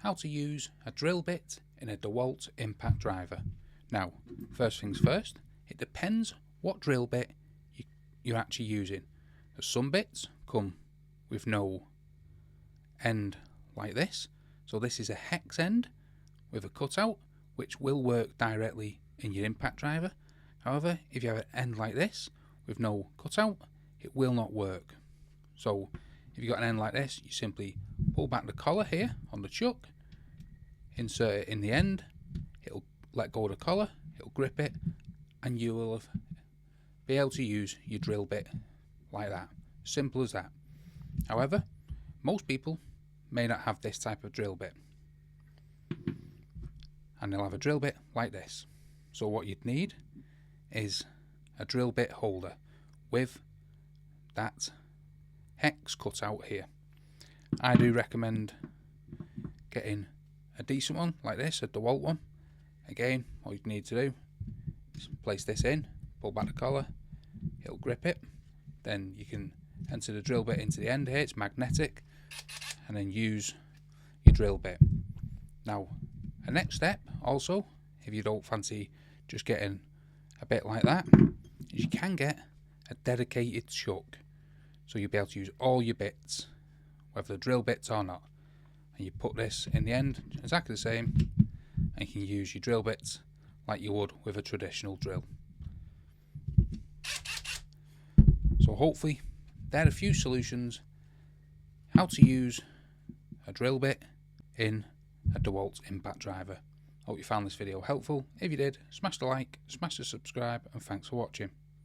how to use a drill bit in a DeWALT Impact Driver. Now, first things first, it depends what drill bit you're actually using. Some bits come with no end like this, so this is a hex end with a cutout which will work directly in your impact driver. However, if you have an end like this with no cutout, it will not work. So if you've got an end like this, you simply pull back the collar here on the chuck, insert it in the end, it'll let go of the collar, it'll grip it, and you will be able to use your drill bit like that. Simple as that. However, most people may not have this type of drill bit, and they'll have a drill bit like this. So what you'd need is a drill bit holder with that hex cut out here. I do recommend getting a decent one like this, a DeWALT one. Again, all you need to do is place this in, pull back the collar, it'll grip it, then you can enter the drill bit into the end here, it's magnetic, and then use your drill bit. Now, the next step also, if you don't fancy just getting a bit like that, is you can get a dedicated chuck. So you'll be able to use all your bits, whether the drill bits or not. And you put this in the end, exactly the same, and you can use your drill bits like you would with a traditional drill. So hopefully, there are a few solutions how to use a drill bit in a DeWALT Impact Driver. Hope you found this video helpful. If you did, smash the like, smash the subscribe, and thanks for watching.